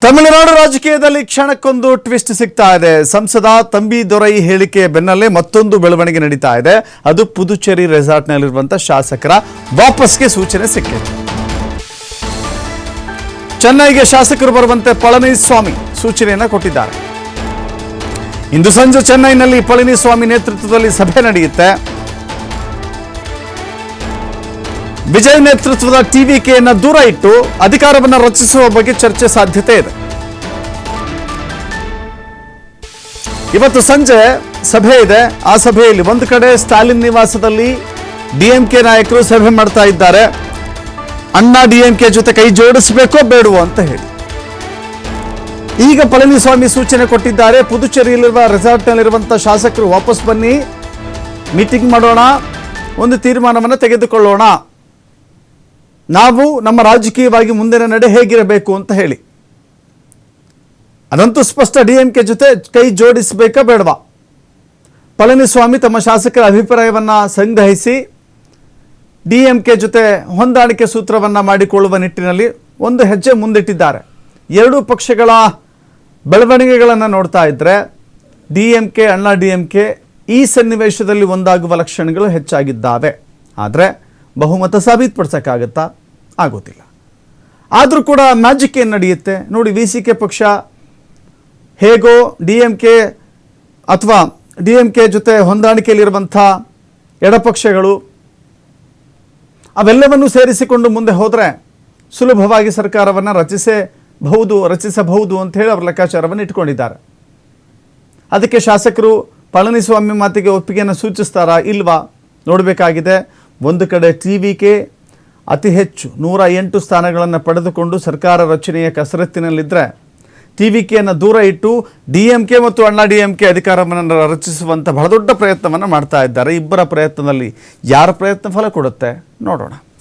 ತಮಿಳುನಾಡು ರಾಜಕೀಯದಲ್ಲಿ ಕ್ಷಣಕ್ಕೊಂದು ಟ್ವಿಸ್ಟ್ ಸಿಗ್ತಾ ಇದೆ. ಸಂಸದ ತಂಬಿ ದೊರೈ ಹೇಳಿಕೆ ಬೆನ್ನಲ್ಲೇ ಮತ್ತೊಂದು ಬೆಳವಣಿಗೆ ನಡೀತಾ ಇದೆ. ಅದು ಪುದುಚೇರಿ ರೆಸಾರ್ಟ್ನಲ್ಲಿರುವಂತಹ ಶಾಸಕರ ವಾಪಸ್ಗೆ ಸೂಚನೆ ಸಿಕ್ಕಿದೆ. ಚೆನ್ನೈಗೆ ಶಾಸಕರು ಬರುವಂತೆ ಪಳನಿಸ್ವಾಮಿ ಸೂಚನೆಯನ್ನು ಕೊಟ್ಟಿದ್ದಾರೆ. ಇಂದು ಸಂಜೆ ಚೆನ್ನೈನಲ್ಲಿ ಪಳನಿಸ್ವಾಮಿ ನೇತೃತ್ವದಲ್ಲಿ ಸಭೆ ನಡೆಯುತ್ತೆ. ವಿಜಯ್ ನೇತೃತ್ವದ ಟಿವಿಕೆಯನ್ನು ದೂರ ಇಟ್ಟು ಅಧಿಕಾರವನ್ನು ರಚಿಸುವ ಬಗ್ಗೆ ಚರ್ಚೆ ಸಾಧ್ಯತೆ ಇದೆ. ಇವತ್ತು ಸಂಜೆ ಸಭೆ ಇದೆ. ಆ ಸಭೆಯಲ್ಲಿ ಒಂದು ಕಡೆ ಸ್ಟಾಲಿನ್ ನಿವಾಸದಲ್ಲಿ ಡಿಎಂಕೆ ನಾಯಕರು ಸಭೆ ಮಾಡ್ತಾ ಇದ್ದಾರೆ. ಅಣ್ಣಾ ಡಿಎಂಕೆ ಜೊತೆ ಕೈ ಜೋಡಿಸಬೇಕೋ ಬೇಡವೋ ಅಂತ ಹೇಳಿ ಈಗ ಪಳನಿಸ್ವಾಮಿ ಸೂಚನೆ ಕೊಟ್ಟಿದ್ದಾರೆ. ಪುದುಚೇರಿಯಲ್ಲಿರುವ ರೆಸಾರ್ಟ್ನಲ್ಲಿರುವಂತಹ ಶಾಸಕರು ವಾಪಸ್ ಬನ್ನಿ, ಮೀಟಿಂಗ್ ಮಾಡೋಣ, ಒಂದು ತೀರ್ಮಾನವನ್ನು ತೆಗೆದುಕೊಳ್ಳೋಣ, ನಾವು ನಮ್ಮ ರಾಜಕೀಯವಾಗಿ ಮುಂದಿನ ನಡೆ ಹೇಗಿರಬೇಕು ಅಂತ ಹೇಳಿ. ಅದಂತೂ ಸ್ಪಷ್ಟ. ಡಿಎಂಕೆ ಜೊತೆ ಕೈ ಜೋಡಿಸಬೇಕಾ ಬೇಡವಾ? ಪಳನಿಸ್ವಾಮಿ ತಮ್ಮ ಶಾಸಕರ ಅಭಿಪ್ರಾಯವನ್ನು ಸಂಗ್ರಹಿಸಿ ಡಿಎಂಕೆ ಜೊತೆ ಹೊಂದಾಣಿಕೆ ಸೂತ್ರವನ್ನು ಮಾಡಿಕೊಳ್ಳುವ ನಿಟ್ಟಿನಲ್ಲಿ ಒಂದು ಹೆಜ್ಜೆ ಮುಂದಿಟ್ಟಿದ್ದಾರೆ. ಎರಡೂ ಪಕ್ಷಗಳ ಬೆಳವಣಿಗೆಗಳನ್ನು ನೋಡ್ತಾ ಇದ್ದರೆ ಡಿಎಂಕೆ ಅಣ್ಣಾ ಡಿಎಂಕೆ ಈ ಸನ್ನಿವೇಶದಲ್ಲಿ ಒಂದಾಗುವ ಲಕ್ಷಣಗಳು ಹೆಚ್ಚಾಗಿದ್ದಾವೆ. ಆದರೆ ಬಹುಮತ ಸಾಬೀತುಪಡಿಸೋಕ್ಕಾಗತ್ತಾ? ಆಗೋದಿಲ್ಲ. ಆದರೂ ಕೂಡ ಮ್ಯಾಜಿಕ್ ಏನು ನಡೆಯುತ್ತೆ ನೋಡಿ. ವಿಸಿಕೆ ಪಕ್ಷ ಹೇಗೋ ಡಿಎಂಕೆ ಅಥವಾ ಡಿಎಂಕೆ ಜೊತೆ ಹೊಂದಾಣಿಕೆಯಲ್ಲಿರುವಂಥ ಎಡಪಕ್ಷಗಳು ಅವೆಲ್ಲವನ್ನು ಸೇರಿಸಿಕೊಂಡು ಮುಂದೆ ಹೋದರೆ ಸುಲಭವಾಗಿ ಸರ್ಕಾರವನ್ನು ರಚಿಸಬಹುದು ಅಂತ ಹೇಳಿ ಅವರ ಲೆಕ್ಕಾಚಾರವನ್ನು ಇಟ್ಕೊಂಡಿದ್ದಾರೆ. ಅದಕ್ಕೆ ಶಾಸಕರು ಪಳನಿಸ್ವಾಮಿ ಮಾತಿಗೆ ಒಪ್ಪಿಗೆಯನ್ನು ಸೂಚಿಸ್ತಾರಾ ಇಲ್ವಾ ನೋಡಬೇಕಾಗಿದೆ. ಒಂದು ಕಡೆ ಟಿವಿಕೆ ಅತಿ ಹೆಚ್ಚು 108 ಸ್ಥಾನಗಳನ್ನು ಪಡೆದುಕೊಂಡು ಸರ್ಕಾರ ರಚನೆಯ ಕಸರತ್ತಿನಲ್ಲಿದ್ದರೆ, ಟಿವಿಕೆಯನ್ನು ದೂರ ಇಟ್ಟು ಡಿಎಂಕೆ ಮತ್ತು ಅಣ್ಣಾ ಡಿಎಂಕೆ ಅಧಿಕಾರವನ್ನು ರಚಿಸುವಂಥ ಬಹಳ ದೊಡ್ಡ ಪ್ರಯತ್ನವನ್ನು ಮಾಡ್ತಾ ಇದ್ದಾರೆ. ಇಬ್ಬರ ಪ್ರಯತ್ನದಲ್ಲಿ ಯಾರ ಪ್ರಯತ್ನ ಫಲ ಕೊಡುತ್ತೆ ನೋಡೋಣ.